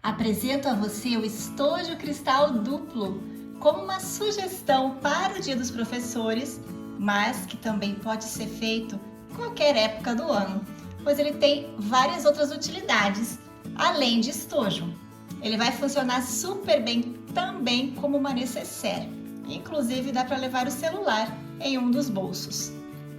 Apresento a você o estojo cristal duplo como uma sugestão para o Dia dos Professores, mas que também pode ser feito em qualquer época do ano, pois ele tem várias outras utilidades, além de estojo. Ele vai funcionar super bem também como uma nécessaire. Inclusive dá para levar o celular em um dos bolsos.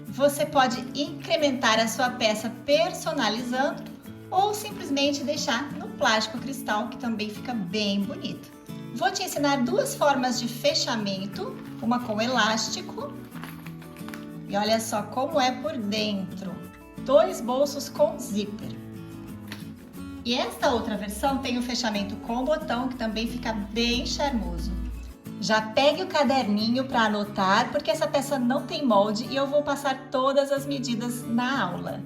Você pode incrementar a sua peça personalizando ou simplesmente deixar no plástico cristal, que também fica bem bonito. Vou te ensinar duas formas de fechamento, uma com elástico e olha só como é por dentro, dois bolsos com zíper. E esta outra versão tem o fechamento com botão, que também fica bem charmoso. Já pegue o caderninho para anotar, porque essa peça não tem molde e eu vou passar todas as medidas na aula.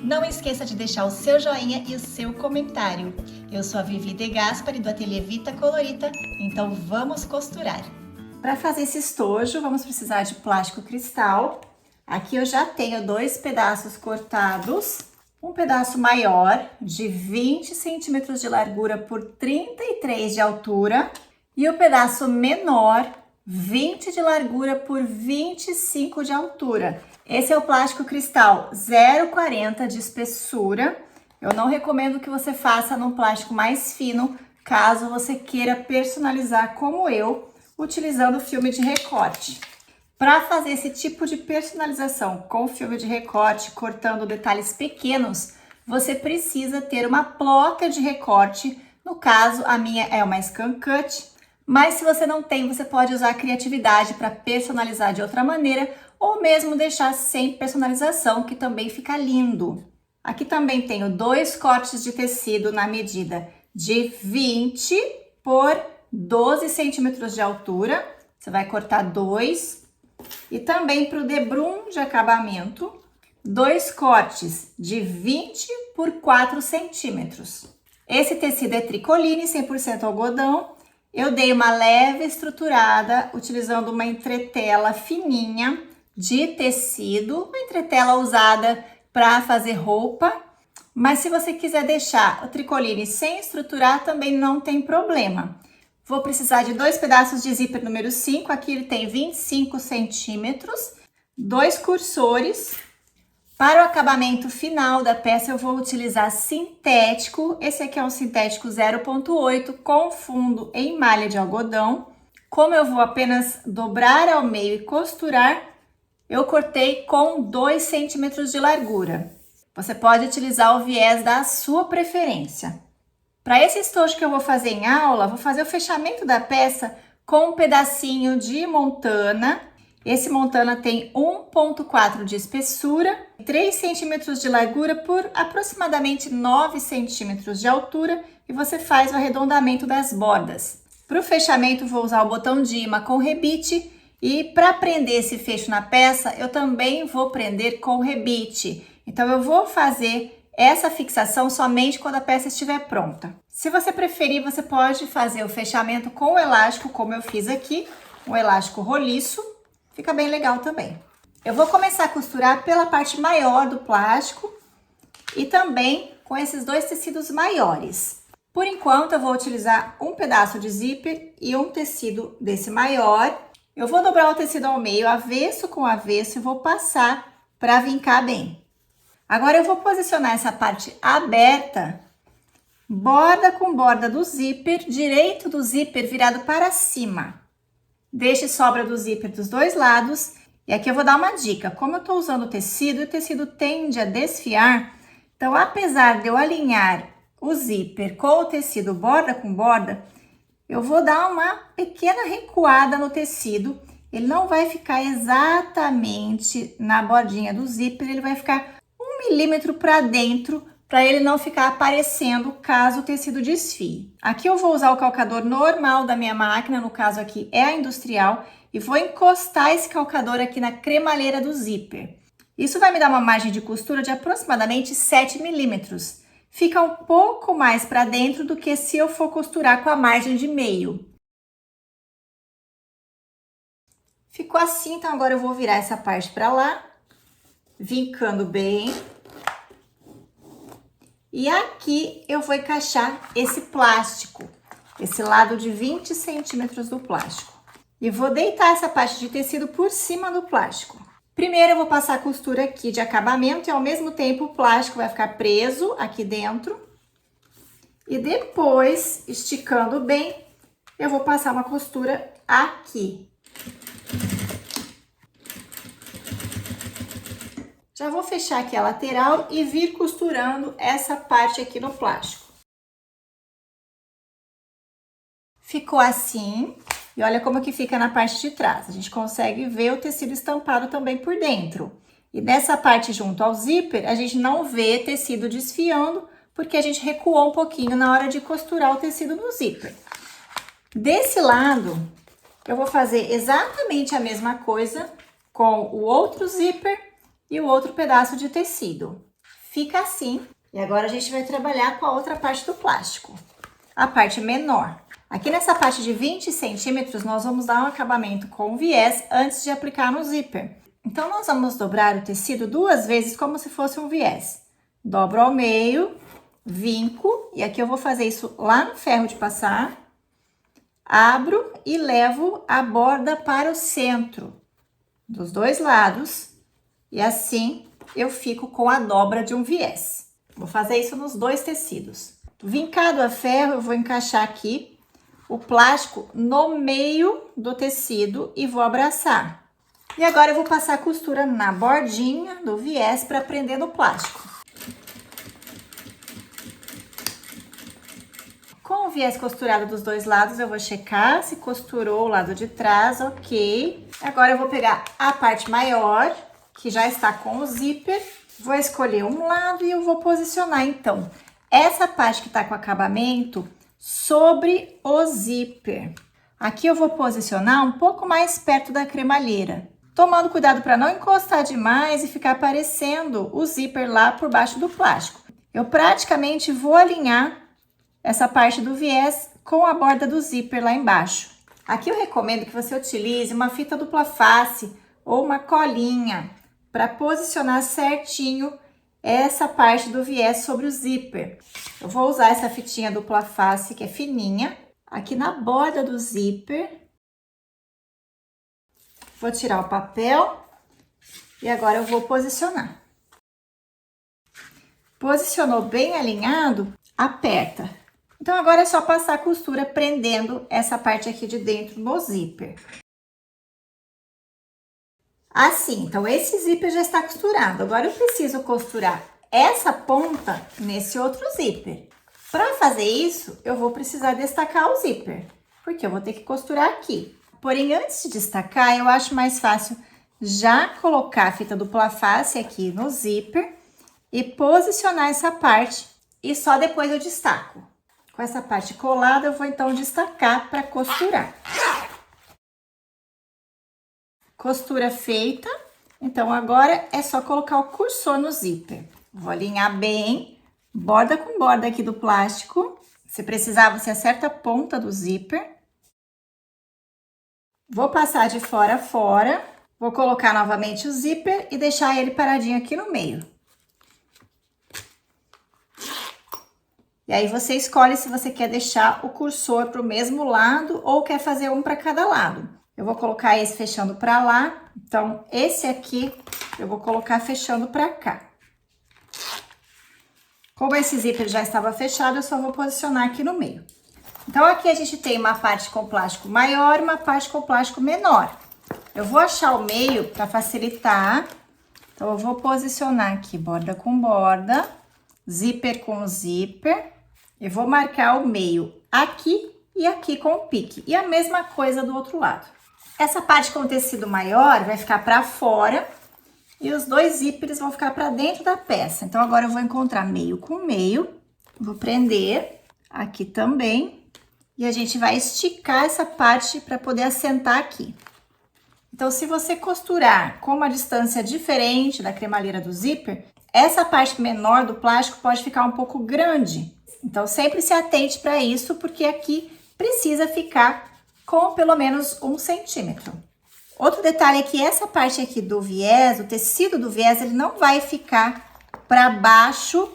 Não esqueça de deixar o seu joinha e o seu comentário. Eu sou a Vivi De Gaspari do Ateliê Vita Colorita, então vamos costurar. Para fazer esse estojo, vamos precisar de plástico cristal. Aqui eu já tenho dois pedaços cortados. Um pedaço maior, de 20 centímetros de largura por 33 de altura. E o pedaço menor, 20 de largura por 25 de altura. Esse é o plástico cristal 0,40 de espessura. Eu não recomendo que você faça num plástico mais fino, caso você queira personalizar como eu, utilizando filme de recorte. Para fazer esse tipo de personalização com filme de recorte, cortando detalhes pequenos, você precisa ter uma plota de recorte. No caso, a minha é uma Scan Cut. Mas se você não tem, você pode usar a criatividade para personalizar de outra maneira ou mesmo deixar sem personalização, que também fica lindo. Aqui também tenho dois cortes de tecido na medida de 20 por 12 centímetros de altura. Você vai cortar dois. E também para o debrum de acabamento, dois cortes de 20 por 4 centímetros. Esse tecido é tricoline, 100% algodão. Eu dei uma leve estruturada utilizando uma entretela fininha de tecido, uma entretela usada para fazer roupa, mas se você quiser deixar o tricoline sem estruturar, também não tem problema. Vou precisar de dois pedaços de zíper número 5, aqui ele tem 25 centímetros, dois cursores. Para o acabamento final da peça, eu vou utilizar sintético. Esse aqui é um sintético 0,8 com fundo em malha de algodão. Como eu vou apenas dobrar ao meio e costurar, eu cortei com 2 centímetros de largura. Você pode utilizar o viés da sua preferência. Para esse estojo que eu vou fazer em aula, vou fazer o fechamento da peça com um pedacinho de montana. Esse montana tem 1,4 de espessura, 3 centímetros de largura por aproximadamente 9 centímetros de altura e você faz o arredondamento das bordas. Para o fechamento, vou usar o botão de imã com rebite e para prender esse fecho na peça, eu também vou prender com rebite. Então, eu vou fazer essa fixação somente quando a peça estiver pronta. Se você preferir, você pode fazer o fechamento com o elástico, como eu fiz aqui, um elástico roliço. Fica bem legal também. Eu vou começar a costurar pela parte maior do plástico e também com esses dois tecidos maiores. Por enquanto, eu vou utilizar um pedaço de zíper e um tecido desse maior. Eu vou dobrar o tecido ao meio, avesso com avesso, e vou passar para vincar bem. Agora, eu vou posicionar essa parte aberta, borda com borda do zíper, direito do zíper virado para cima. Deixe sobra do zíper dos dois lados. E aqui eu vou dar uma dica. Como eu estou usando o tecido tende a desfiar. Então, apesar de eu alinhar o zíper com o tecido borda com borda, eu vou dar uma pequena recuada no tecido. Ele não vai ficar exatamente na bordinha do zíper, ele vai ficar 1 milímetro para dentro, para ele não ficar aparecendo caso o tecido desfie. Aqui eu vou usar o calcador normal da minha máquina, no caso aqui é a industrial, e vou encostar esse calcador aqui na cremalheira do zíper. Isso vai me dar uma margem de costura de aproximadamente 7 milímetros. Fica um pouco mais para dentro do que se eu for costurar com a margem de meio. Ficou assim, então agora eu vou virar essa parte para lá, vincando bem. E aqui eu vou encaixar esse plástico, esse lado de 20 centímetros do plástico. E vou deitar essa parte de tecido por cima do plástico. Primeiro eu vou passar a costura aqui de acabamento e ao mesmo tempo o plástico vai ficar preso aqui dentro. E depois, esticando bem, eu vou passar uma costura aqui. Já vou fechar aqui a lateral e vir costurando essa parte aqui no plástico. Ficou assim, e olha como que fica na parte de trás. A gente consegue ver o tecido estampado também por dentro. E nessa parte junto ao zíper, a gente não vê tecido desfiando, porque a gente recuou um pouquinho na hora de costurar o tecido no zíper. Desse lado, eu vou fazer exatamente a mesma coisa com o outro zíper e o outro pedaço de tecido. Fica assim. E agora a gente vai trabalhar com a outra parte do plástico, a parte menor. Aqui nessa parte de 20 centímetros, nós vamos dar um acabamento com viés antes de aplicar no zíper. Então, nós vamos dobrar o tecido 2 vezes como se fosse um viés. Dobro ao meio, vinco, e aqui eu vou fazer isso lá no ferro de passar. Abro e levo a borda para o centro, dos dois lados. E assim, eu fico com a dobra de um viés. Vou fazer isso nos dois tecidos. Vincado a ferro, eu vou encaixar aqui o plástico no meio do tecido e vou abraçar. E agora eu vou passar a costura na bordinha do viés para prender no plástico. Com o viés costurado dos dois lados, eu vou checar se costurou o lado de trás, ok. Agora eu vou pegar a parte maior, que já está com o zíper, vou escolher um lado e eu vou posicionar, então, essa parte que está com acabamento sobre o zíper. Aqui eu vou posicionar um pouco mais perto da cremalheira, tomando cuidado para não encostar demais e ficar aparecendo o zíper lá por baixo do plástico. Eu praticamente vou alinhar essa parte do viés com a borda do zíper lá embaixo. Aqui eu recomendo que você utilize uma fita dupla face ou uma colinha para posicionar certinho essa parte do viés sobre o zíper. Eu vou usar essa fitinha dupla face que é fininha, aqui na borda do zíper. Vou tirar o papel e agora eu vou posicionar. Posicionou bem alinhado, aperta. Então agora é só passar a costura prendendo essa parte aqui de dentro no zíper. Assim, então esse zíper já está costurado. Agora eu preciso costurar essa ponta nesse outro zíper. Para fazer isso, eu vou precisar destacar o zíper, porque eu vou ter que costurar aqui. Porém, antes de destacar, eu acho mais fácil já colocar a fita dupla face aqui no zíper e posicionar essa parte e só depois eu destaco. Com essa parte colada, eu vou então destacar para costurar. Costura feita, então agora é só colocar o cursor no zíper. Vou alinhar bem, borda com borda aqui do plástico. Se precisar, você acerta a ponta do zíper. Vou passar de fora a fora, vou colocar novamente o zíper e deixar ele paradinho aqui no meio. E aí você escolhe se você quer deixar o cursor para o mesmo lado ou quer fazer um para cada lado. Eu vou colocar esse fechando para lá, então esse aqui eu vou colocar fechando para cá. Como esse zíper já estava fechado, eu só vou posicionar aqui no meio. Então aqui a gente tem uma parte com plástico maior e uma parte com plástico menor. Eu vou achar o meio para facilitar, então eu vou posicionar aqui borda com borda, zíper com zíper, e vou marcar o meio aqui e aqui com o pique. E a mesma coisa do outro lado. Essa parte com o tecido maior vai ficar para fora e os dois zíperes vão ficar para dentro da peça. Então, agora eu vou encontrar meio com meio, vou prender aqui também e a gente vai esticar essa parte para poder assentar aqui. Então, se você costurar com uma distância diferente da cremalheira do zíper, essa parte menor do plástico pode ficar um pouco grande. Então, sempre se atente para isso, porque aqui precisa ficar com pelo menos 1 centímetro. Outro detalhe é que essa parte aqui do viés, o tecido do viés, ele não vai ficar para baixo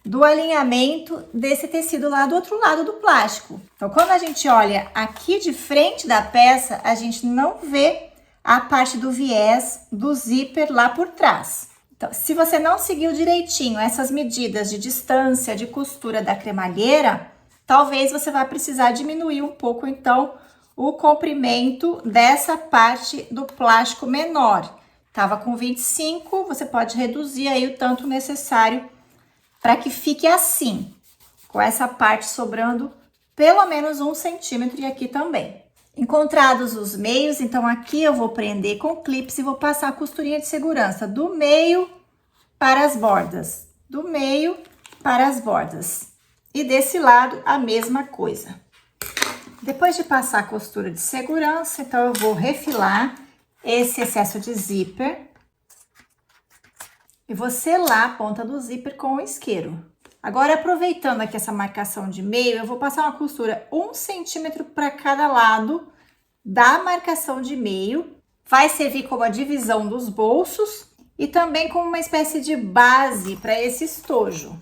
do alinhamento desse tecido lá do outro lado do plástico. Então, quando a gente olha aqui de frente da peça, a gente não vê a parte do viés do zíper lá por trás. Então, se você não seguiu direitinho essas medidas de distância de costura da cremalheira, talvez você vá precisar diminuir um pouco, então, o comprimento dessa parte do plástico menor. Tava com 25, você pode reduzir aí o tanto necessário para que fique assim, com essa parte sobrando pelo menos 1 centímetro e aqui também. Encontrados os meios, então aqui eu vou prender com clips e vou passar a costurinha de segurança do meio para as bordas, do meio para as bordas. E desse lado a mesma coisa. Depois de passar a costura de segurança, então eu vou refilar esse excesso de zíper e vou selar a ponta do zíper com o isqueiro. Agora, aproveitando aqui essa marcação de meio, eu vou passar uma costura 1 centímetro para cada lado da marcação de meio. Vai servir como a divisão dos bolsos e também como uma espécie de base para esse estojo.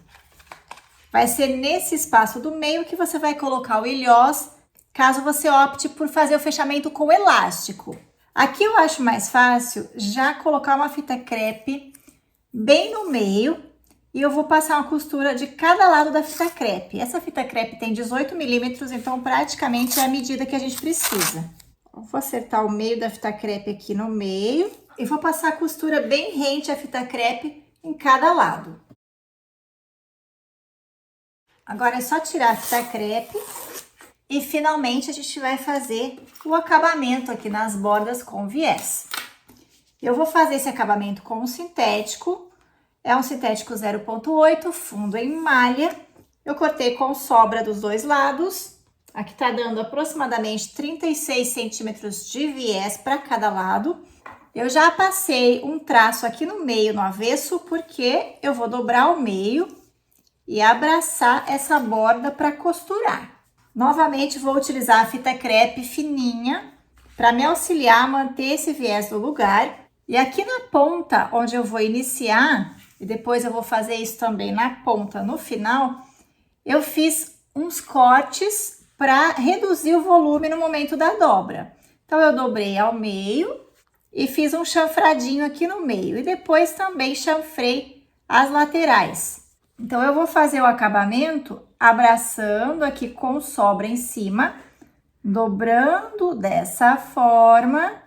Vai ser nesse espaço do meio que você vai colocar o ilhós, caso você opte por fazer o fechamento com elástico. Aqui eu acho mais fácil já colocar uma fita crepe bem no meio e eu vou passar uma costura de cada lado da fita crepe. Essa fita crepe tem 18 milímetros, então praticamente é a medida que a gente precisa. Eu vou acertar o meio da fita crepe aqui no meio e vou passar a costura bem rente à fita crepe em cada lado. Agora é só tirar a fita crepe e finalmente a gente vai fazer o acabamento aqui nas bordas com viés. Eu vou fazer esse acabamento com um sintético, é um sintético 0,8, fundo em malha. Eu cortei com sobra dos dois lados, aqui tá dando aproximadamente 36 centímetros de viés para cada lado. Eu já passei um traço aqui no meio, no avesso, porque eu vou dobrar o meio e abraçar essa borda para costurar. Novamente, vou utilizar a fita crepe fininha para me auxiliar a manter esse viés no lugar. E aqui na ponta, onde eu vou iniciar, e depois eu vou fazer isso também na ponta, no final, eu fiz uns cortes para reduzir o volume no momento da dobra. Então, eu dobrei ao meio e fiz um chanfradinho aqui no meio. E depois também chanfrei as laterais. Então, eu vou fazer o acabamento abraçando aqui com sobra em cima, dobrando dessa forma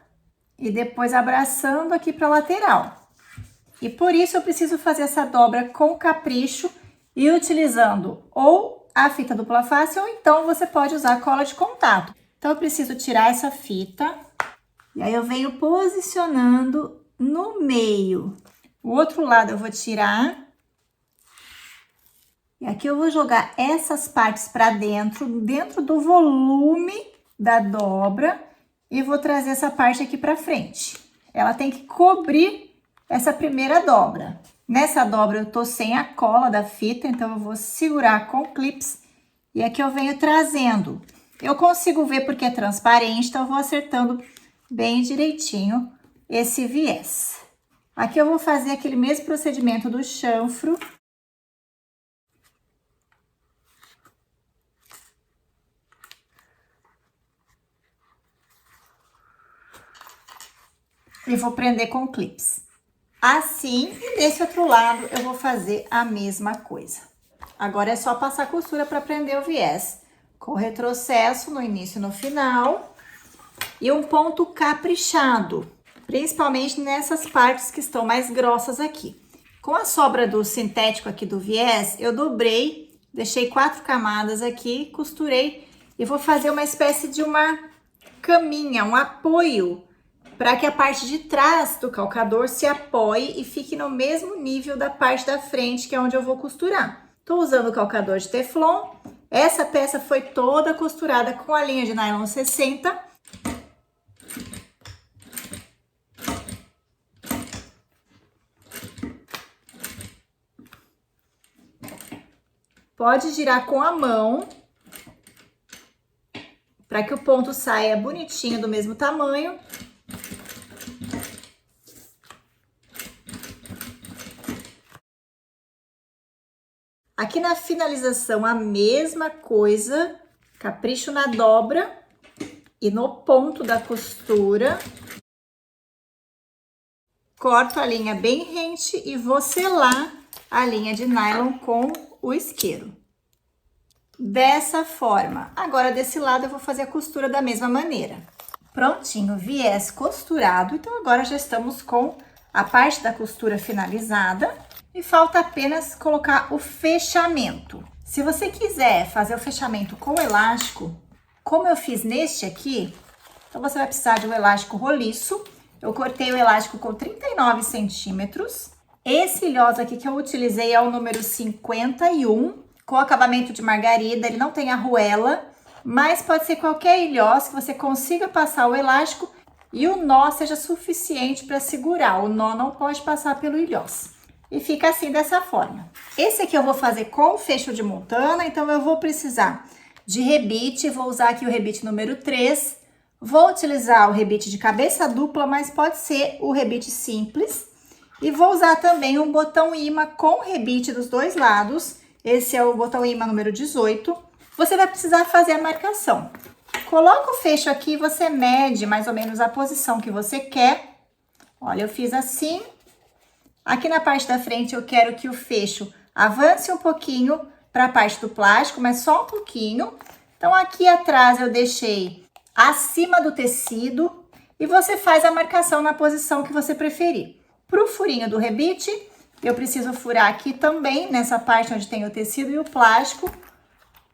e depois abraçando aqui para a lateral. E por isso eu preciso fazer essa dobra com capricho e utilizando ou a fita dupla face ou então você pode usar cola de contato. Então eu preciso tirar essa fita e aí eu venho posicionando no meio. O outro lado eu vou tirar. E aqui eu vou jogar essas partes para dentro do volume da dobra e vou trazer essa parte aqui para frente. Ela tem que cobrir essa primeira dobra. Nessa dobra eu tô sem a cola da fita, então eu vou segurar com clips e aqui eu venho trazendo. Eu consigo ver porque é transparente, então eu vou acertando bem direitinho esse viés. Aqui eu vou fazer aquele mesmo procedimento do chanfro. E vou prender com clips. Assim, e desse outro lado eu vou fazer a mesma coisa. Agora é só passar costura para prender o viés. Com retrocesso no início e no final. E um ponto caprichado, principalmente nessas partes que estão mais grossas aqui. Com a sobra do sintético aqui do viés, eu dobrei, deixei 4 camadas aqui, costurei e vou fazer uma espécie de uma caminha, um apoio, para que a parte de trás do calcador se apoie e fique no mesmo nível da parte da frente, que é onde eu vou costurar. Tô usando o calcador de Teflon. Essa peça foi toda costurada com a linha de nylon 60. Pode girar com a mão, para que o ponto saia bonitinho do mesmo tamanho. Aqui na finalização, a mesma coisa, capricho na dobra e no ponto da costura. Corto a linha bem rente e vou selar a linha de nylon com o isqueiro. Dessa forma. Agora, desse lado, eu vou fazer a costura da mesma maneira. Prontinho, viés costurado. Então, agora já estamos com a parte da costura finalizada. E falta apenas colocar o fechamento. Se você quiser fazer o fechamento com elástico, como eu fiz neste aqui, então você vai precisar de um elástico roliço. Eu cortei o elástico com 39 centímetros. Esse ilhós aqui que eu utilizei é o número 51, com acabamento de margarida. Ele não tem arruela, mas pode ser qualquer ilhós que você consiga passar o elástico e o nó seja suficiente para segurar. O nó não pode passar pelo ilhós. E fica assim, dessa forma. Esse aqui eu vou fazer com fecho de montana, então eu vou precisar de rebite. Vou usar aqui o rebite número 3. Vou utilizar o rebite de cabeça dupla, mas pode ser o rebite simples. E vou usar também um botão imã com rebite dos dois lados. Esse é o botão imã número 18. Você vai precisar fazer a marcação. Coloca o fecho aqui, você mede mais ou menos a posição que você quer. Olha, eu fiz assim. Aqui na parte da frente eu quero que o fecho avance um pouquinho para a parte do plástico, mas só um pouquinho. Então, aqui atrás eu deixei acima do tecido e você faz a marcação na posição que você preferir. Para o furinho do rebite, eu preciso furar aqui também, nessa parte onde tem o tecido e o plástico.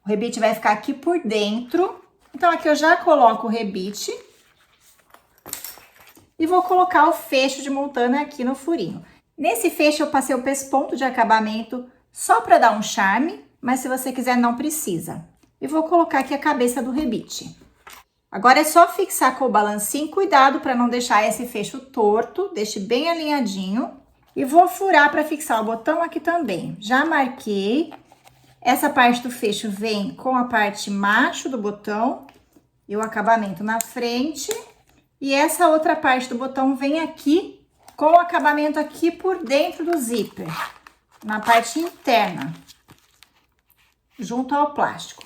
O rebite vai ficar aqui por dentro. Então, aqui eu já coloco o rebite e vou colocar o fecho de montana aqui no furinho. Nesse fecho eu passei o pesponto de acabamento só para dar um charme, mas se você quiser não precisa. E vou colocar aqui a cabeça do rebite. Agora é só fixar com o balancinho, cuidado para não deixar esse fecho torto, deixe bem alinhadinho. E vou furar para fixar o botão aqui também. Já marquei. Essa parte do fecho vem com a parte macho do botão e o acabamento na frente. E essa outra parte do botão vem aqui com o acabamento aqui por dentro do zíper, na parte interna, junto ao plástico.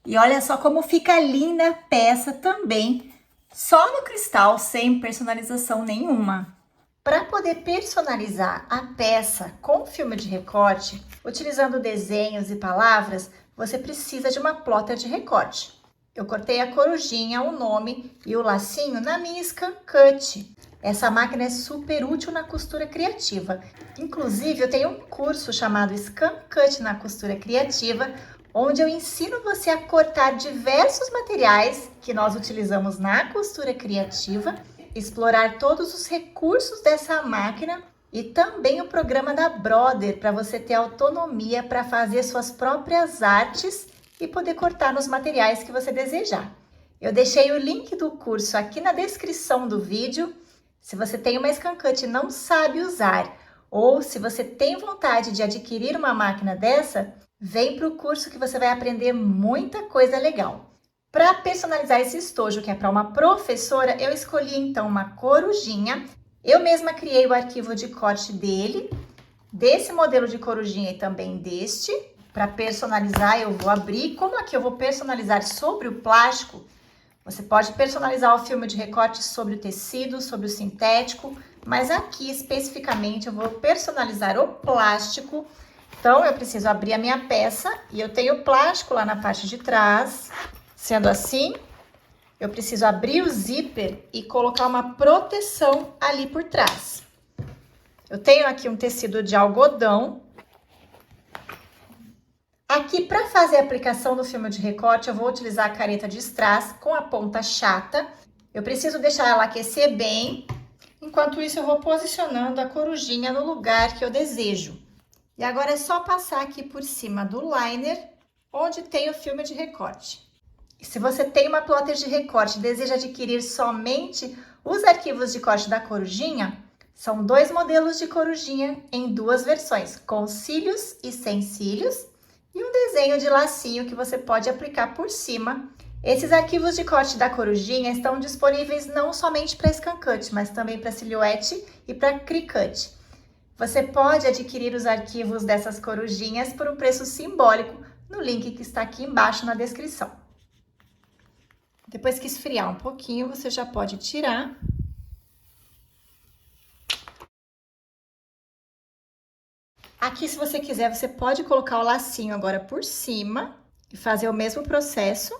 E olha só como fica linda a peça também, só no cristal, sem personalização nenhuma. Para poder personalizar a peça com filme de recorte, utilizando desenhos e palavras, você precisa de uma plotter de recorte. Eu cortei a corujinha, o nome e o lacinho na minha Scan Cut. Essa máquina é super útil na costura criativa. Inclusive, eu tenho um curso chamado Scan Cut na costura criativa, onde eu ensino você a cortar diversos materiais que nós utilizamos na costura criativa, explorar todos os recursos dessa máquina e também o programa da Brother para você ter autonomia para fazer suas próprias artes e poder cortar nos materiais que você desejar. Eu deixei o link do curso aqui na descrição do vídeo. Se você tem uma Scan Cut e não sabe usar, ou se você tem vontade de adquirir uma máquina dessa, vem para o curso que você vai aprender muita coisa legal. Para personalizar esse estojo, que é para uma professora, eu escolhi então uma corujinha. Eu mesma criei o arquivo de corte dele, desse modelo de corujinha e também deste. Para personalizar, eu vou abrir. Como aqui eu vou personalizar sobre o plástico, você pode personalizar o filme de recorte sobre o tecido, sobre o sintético, mas aqui especificamente eu vou personalizar o plástico. Então, eu preciso abrir a minha peça e eu tenho plástico lá na parte de trás. Sendo assim, eu preciso abrir o zíper e colocar uma proteção ali por trás. Eu tenho aqui um tecido de algodão. Aqui, para fazer a aplicação do filme de recorte, eu vou utilizar a careta de strass com a ponta chata. Eu preciso deixar ela aquecer bem. Enquanto isso, eu vou posicionando a corujinha no lugar que eu desejo. E agora é só passar aqui por cima do liner, onde tem o filme de recorte. E se você tem uma plotter de recorte e deseja adquirir somente os arquivos de corte da corujinha, são 2 modelos de corujinha em 2 versões, com cílios e sem cílios, e um desenho de lacinho que você pode aplicar por cima. Esses arquivos de corte da corujinha estão disponíveis não somente para Scan Cut, mas também para silhouette e para Cricut. Você pode adquirir os arquivos dessas corujinhas por um preço simbólico no link que está aqui embaixo na descrição. Depois que esfriar um pouquinho, você já pode tirar. Aqui, se você quiser, você pode colocar o lacinho agora por cima e fazer o mesmo processo,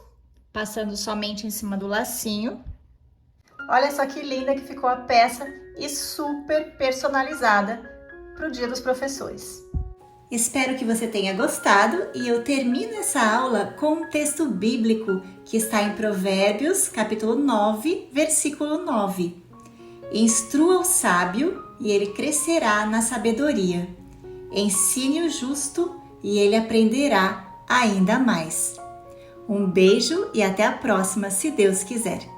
passando somente em cima do lacinho. Olha só que linda que ficou a peça e super personalizada para o Dia dos Professores. Espero que você tenha gostado e eu termino essa aula com um texto bíblico que está em Provérbios, capítulo 9, versículo 9. Instrua o sábio e ele crescerá na sabedoria. Ensine o justo e ele aprenderá ainda mais. Um beijo e até a próxima, se Deus quiser.